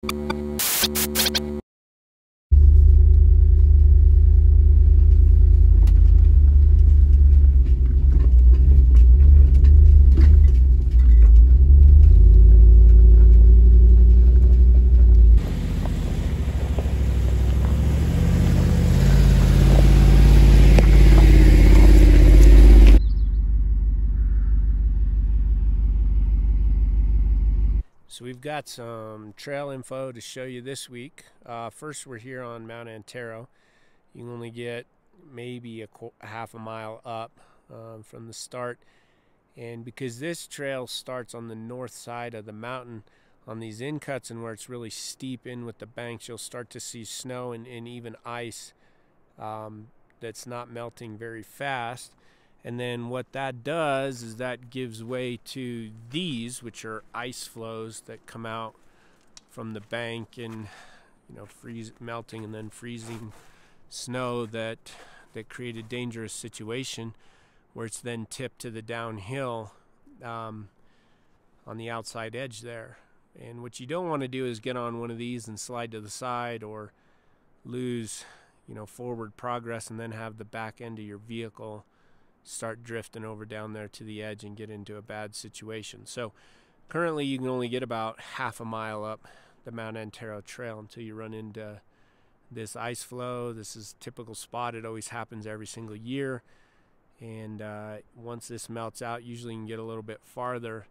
So we've got some trail info to show you this week. First, we're here on Mount Antero. You can only get maybe a half a mile up from the start. And because this trail starts on the north side of the mountain, on these in cuts and where it's really steep in with the banks, you'll start to see snow and even ice that's not melting very fast. And then what that does is that gives way to these, which are ice flows that come out from the bank and, you know, melting and then freezing snow that create a dangerous situation where it's then tipped to the downhill on the outside edge there. And what you don't want to do is get on one of these and slide to the side or lose, you know, forward progress and then have the back end of your vehicle start drifting over down there to the edge and get into a bad situation. So currently you can only get about half a mile up the Mount Antero trail until you run into this ice flow. This is a typical spot. It always happens every single year. And once this melts out, usually you can get a little bit farther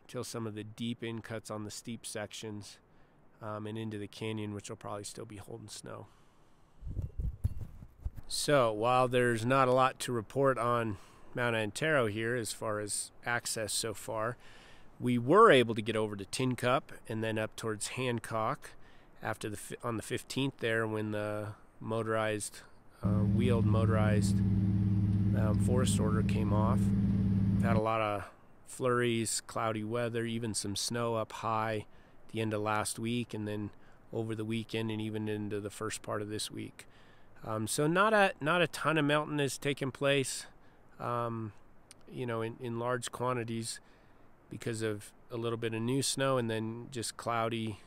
until some of the deep in cuts on the steep sections and into the canyon, which will probably still be holding snow. So while there's not a lot to report on Mount Antero here as far as access so far, we were able to get over to Tincup and then up towards Hancock after on the 15th there when the motorized, wheeled motorized forest order came off. We've had a lot of flurries, cloudy weather, even some snow up high at the end of last week and then over the weekend and even into the first part of this week. So not a ton of melting has taken place, you know, in large quantities because of a little bit of new snow and then just cloudy,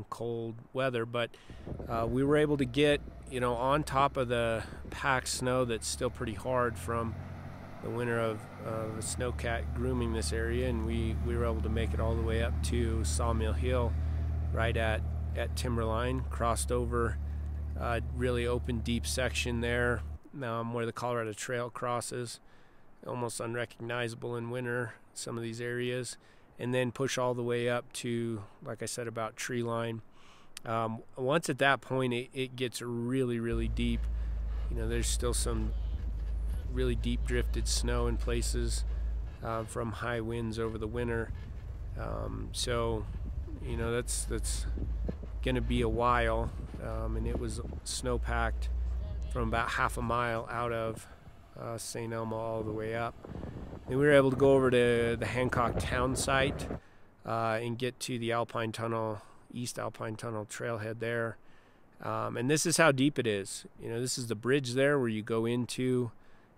cold weather. But we were able to get, you know, on top of the packed snow that's still pretty hard from the winter of the snowcat grooming this area, and we were able to make it all the way up to Sawmill Hill, right at Timberline, crossed over. Really open, deep section there where the Colorado Trail crosses, almost unrecognizable in winter, some of these areas, and then push all the way up to, like I said, about tree line. Once at that point, it gets really, really deep. You know, there's still some really deep drifted snow in places from high winds over the winter. So, you know, that's going to be a while. And it was snow-packed from about half a mile out of St. Elmo all the way up. And we were able to go over to the Hancock town site and get to the East Alpine Tunnel trailhead there. And this is how deep it is. You know, this is the bridge there where you go into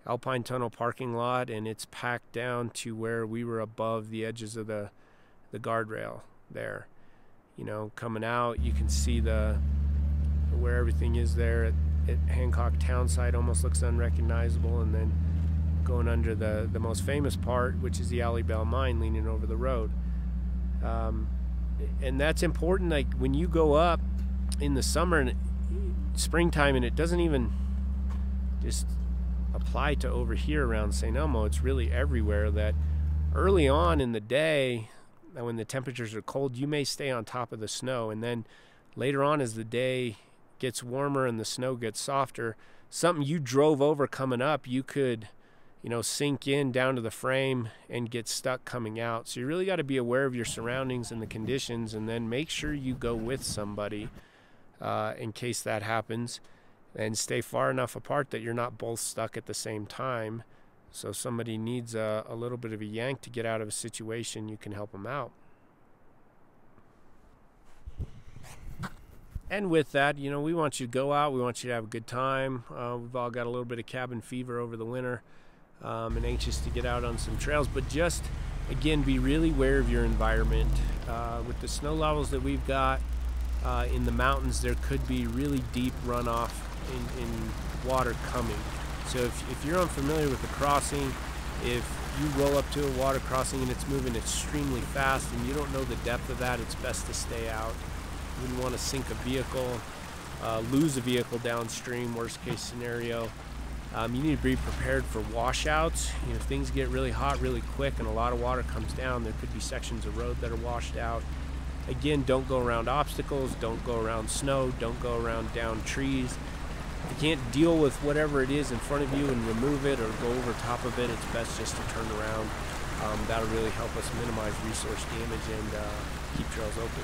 Alpine Tunnel parking lot, and it's packed down to where we were above the edges of the guardrail there. You know, coming out, you can see where everything is there at Hancock town site, almost looks unrecognizable, and then going under the most famous part, which is the Alley Bell Mine leaning over the road. And that's important. Like when you go up in the summer and springtime, and it doesn't even just apply to over here around St. Elmo, it's really everywhere, that early on in the day when the temperatures are cold, you may stay on top of the snow, and then later on as the day gets warmer and the snow gets softer, something you drove over coming up, you could, you know, sink in down to the frame and get stuck coming out. So you really got to be aware of your surroundings and the conditions, and then make sure you go with somebody in case that happens, and stay far enough apart that you're not both stuck at the same time. So if somebody needs a little bit of a yank to get out of a situation, you can help them out. And with that, you know, we want you to go out. We want you to have a good time. We've all got a little bit of cabin fever over the winter and anxious to get out on some trails. But just, again, be really aware of your environment. With the snow levels that we've got, in the mountains there could be really deep runoff in water coming. So if you're unfamiliar with the crossing, if you roll up to a water crossing and it's moving extremely fast and you don't know the depth of that, it's best to stay out. You wouldn't want to sink a vehicle, lose a vehicle downstream, worst case scenario. You need to be prepared for washouts. You know, if things get really hot really quick and a lot of water comes down, there could be sections of road that are washed out. Again, don't go around obstacles, don't go around snow, don't go around down trees. If you can't deal with whatever it is in front of you and remove it or go over top of it, it's best just to turn around. That'll really help us minimize resource damage and keep trails open.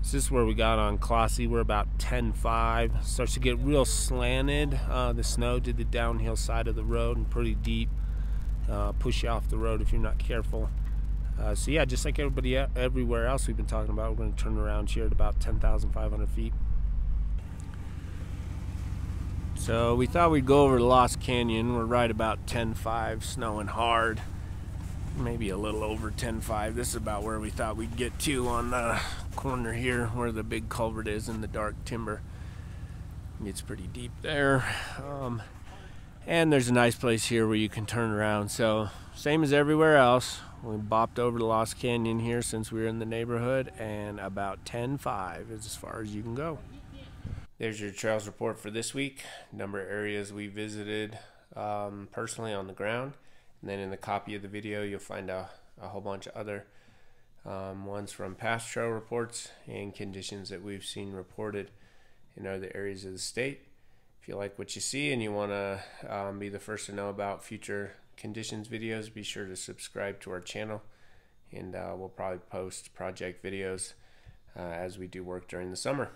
This is where we got on Clohesy. We're about 10.5. Starts to get real slanted. The snow did the downhill side of the road and pretty deep. Push you off the road if you're not careful. So yeah, just like everybody everywhere else we've been talking about, we're going to turn around here at about 10,500 feet. So we thought we'd go over to Lost Canyon. We're right about 10.5, snowing hard. Maybe a little over 10.5. This is about where we thought we'd get to on the corner here where the big culvert is in the dark timber. It's pretty deep there. And there's a nice place here where you can turn around. So same as everywhere else. We bopped over to Lost Canyon here since we were in the neighborhood, and about 10.5 is as far as you can go. There's your trails report for this week. Number of areas we visited personally on the ground. And then in the copy of the video, you'll find a whole bunch of other ones from past trail reports and conditions that we've seen reported in other areas of the state. If you like what you see and you want to be the first to know about future conditions videos, be sure to subscribe to our channel, and we'll probably post project videos as we do work during the summer.